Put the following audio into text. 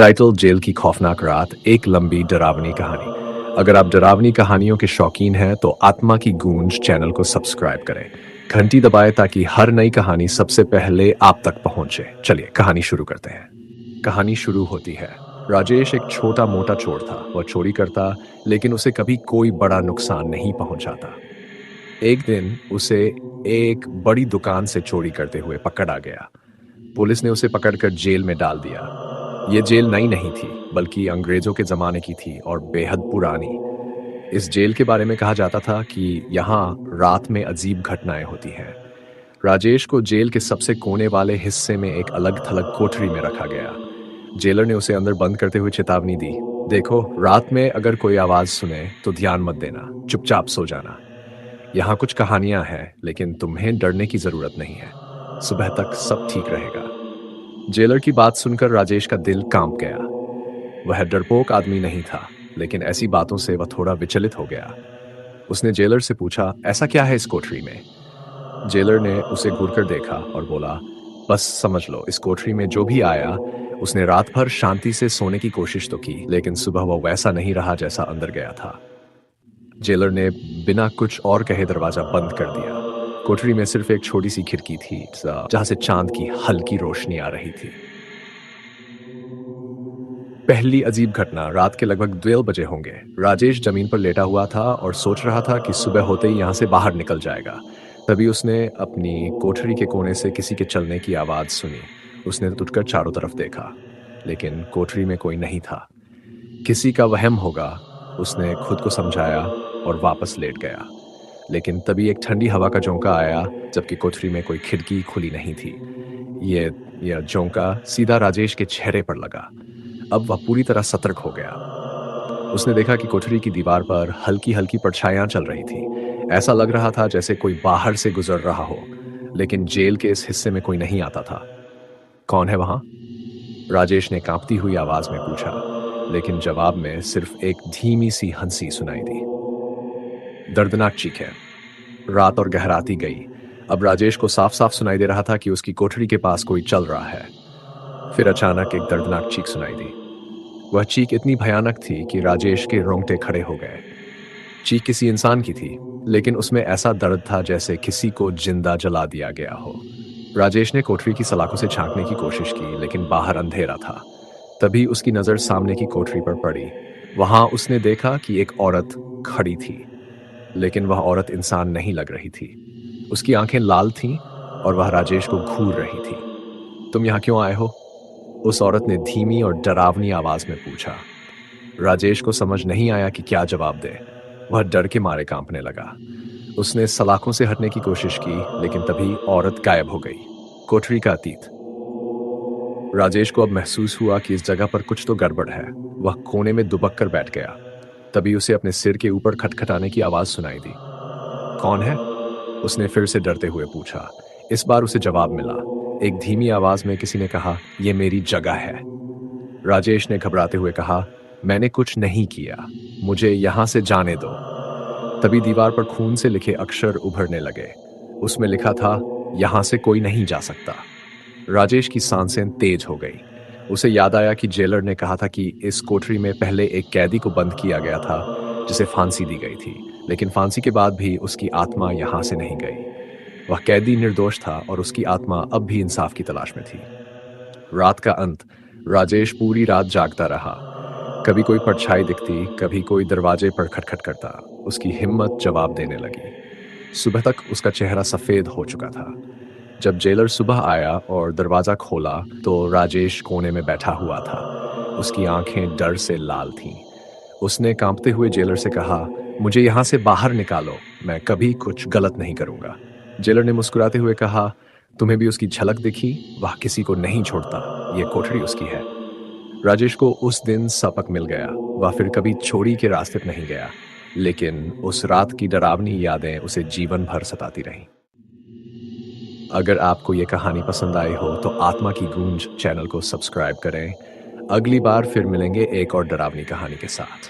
Title jail की खौफनाक रात, एक लंबी डरावनी कहानी। अगर आप डरावनी कहानियों के शौकीन हैं तो आत्मा की गूंज चैनल को सब्सक्राइब करें। घंटी दबाएं ताकि हर नई कहानी सबसे पहले आप तक पहुंचे। चलिए कहानी शुरू करते हैं। कहानी शुरू होती है। राजेश एक छोटा मोटा चोर था। वह चोरी करता, लेकिन उसे कभी कोई बड़ा नुकसान नहीं पहुंचाता। एक दिन उसे एक बड़ी दुकान से चोरी करते हुए पकड़ आ गया। पुलिस ने उसे पकड़कर जेल में डाल दिया। ये जेल नई नहीं थी, बल्कि अंग्रेजों के जमाने की थी और बेहद पुरानी। इस जेल के बारे में कहा जाता था कि यहाँ रात में अजीब घटनाएं होती हैं। राजेश को जेल के सबसे कोने वाले हिस्से में एक अलग थलग कोठरी में रखा गया। जेलर ने उसे अंदर बंद करते हुए चेतावनी दी, देखो, रात में अगर कोई आवाज सुने तो ध्यान मत देना, चुपचाप सो जाना। यहाँ कुछ कहानियां हैं, लेकिन तुम्हें डरने की जरूरत नहीं है। सुबह तक सब ठीक रहेगा। जेलर की बात सुनकर राजेश का दिल कांप गया। वह डरपोक आदमी नहीं था, लेकिन ऐसी बातों से वह थोड़ा विचलित हो गया। उसने जेलर से पूछा, ऐसा क्या है इस कोठरी में? जेलर ने उसे घूरकर देखा और बोला, बस समझ लो, इस कोठरी में जो भी आया उसने रात भर शांति से सोने की कोशिश तो की, लेकिन सुबह वह वैसा नहीं रहा जैसा अंदर गया था। जेलर ने बिना कुछ और कहे दरवाजा बंद कर दिया। कोठरी में सिर्फ एक छोटी सी खिड़की थी, जहां से चांद की हल्की रोशनी आ रही थी। पहली अजीब घटना रात के लगभग 12 बजे होंगे। राजेश जमीन पर लेटा हुआ था और सोच रहा था कि सुबह होते ही यहाँ से बाहर निकल जाएगा। तभी उसने अपनी कोठरी के कोने से किसी के चलने की आवाज सुनी। उसने उठकर चारों तरफ देखा, लेकिन कोठरी में कोई नहीं था। किसी का वहम होगा, उसने खुद को समझाया और वापस लेट गया। लेकिन तभी एक ठंडी हवा का झोंका आया, जबकि कोठरी में कोई खिड़की खुली नहीं थी। ये यह झोंका सीधा राजेश के चेहरे पर लगा। अब वह पूरी तरह सतर्क हो गया। उसने देखा कि कोठरी की दीवार पर हल्की हल्की परछाइयां चल रही थी। ऐसा लग रहा था जैसे कोई बाहर से गुजर रहा हो, लेकिन जेल के इस हिस्से में कोई नहीं आता था। कौन है वहां? राजेश ने कांपती हुई आवाज में पूछा, लेकिन जवाब में सिर्फ एक धीमी सी हंसी सुनाई दी। दर्दनाक चीखें। रात और गहराती गई। अब राजेश को साफ साफ सुनाई दे रहा था कि उसकी कोठरी के पास कोई चल रहा है। फिर अचानक एक दर्दनाक चीख सुनाई दी। वह चीख इतनी भयानक थी कि राजेश के रोंगटे खड़े हो गए। चीख किसी इंसान की थी, लेकिन उसमें ऐसा दर्द था जैसे किसी को जिंदा जला दिया गया हो। राजेश ने कोठरी की सलाखों से झांकने की कोशिश की, लेकिन बाहर अंधेरा था। तभी उसकी नजर सामने की कोठरी पर पड़ी। वहां उसने देखा कि एक औरत खड़ी थी, लेकिन वह औरत इंसान नहीं लग रही थी। उसकी आंखें लाल थीं और वह राजेश को घूर रही थी। तुम यहाँ क्यों आए हो? उस औरत ने धीमी और डरावनी आवाज में पूछा। राजेश को समझ नहीं आया कि क्या जवाब दे। वह डर के मारे कांपने लगा। उसने सलाखों से हटने की कोशिश की, लेकिन तभी औरत गायब हो गई। कोठरी का अतीत। राजेश को अब महसूस हुआ कि इस जगह पर कुछ तो गड़बड़ है। वह कोने में दुबक कर बैठ गया। तभी उसे अपने सिर के ऊपर खटखटाने की आवाज सुनाई दी। कौन है? उसने फिर से डरते हुए पूछा। इस बार उसे जवाब मिला। एक धीमी आवाज में किसी ने कहा, यह मेरी जगह है। राजेश ने घबराते हुए कहा, मैंने कुछ नहीं किया, मुझे यहां से जाने दो। तभी दीवार पर खून से लिखे अक्षर उभरने लगे। उसमें लिखा था, यहां से कोई नहीं जा सकता। राजेश की सांसें तेज हो गई। उसे याद आया कि जेलर ने कहा था कि इस कोठरी में पहले एक कैदी को बंद किया गया था, जिसे फांसी दी गई थी, लेकिन फांसी के बाद भी उसकी आत्मा यहां से नहीं गई। वह कैदी निर्दोष था और उसकी आत्मा अब भी इंसाफ की तलाश में थी। रात का अंत। राजेश पूरी रात जागता रहा। कभी कोई परछाई दिखती, कभी कोई दरवाजे पर खटखट करता। उसकी हिम्मत जवाब देने लगी। सुबह तक उसका चेहरा सफेद हो चुका था। जब जेलर सुबह आया और दरवाजा खोला तो राजेश कोने में बैठा हुआ था। उसकी आंखें डर से लाल थीं। उसने कांपते हुए जेलर से कहा, मुझे यहां से बाहर निकालो, मैं कभी कुछ गलत नहीं करूंगा। जेलर ने मुस्कुराते हुए कहा, तुम्हें भी उसकी झलक दिखी? वह किसी को नहीं छोड़ता, यह कोठरी उसकी है। राजेश को उस दिन सबक मिल गया। वह फिर कभी चोरी के रास्ते पर नहीं गया, लेकिन उस रात की डरावनी यादें उसे जीवन भर सताती रहीं। अगर आपको ये कहानी पसंद आई हो तो आत्मा की गूंज चैनल को सब्सक्राइब करें। अगली बार फिर मिलेंगे एक और डरावनी कहानी के साथ।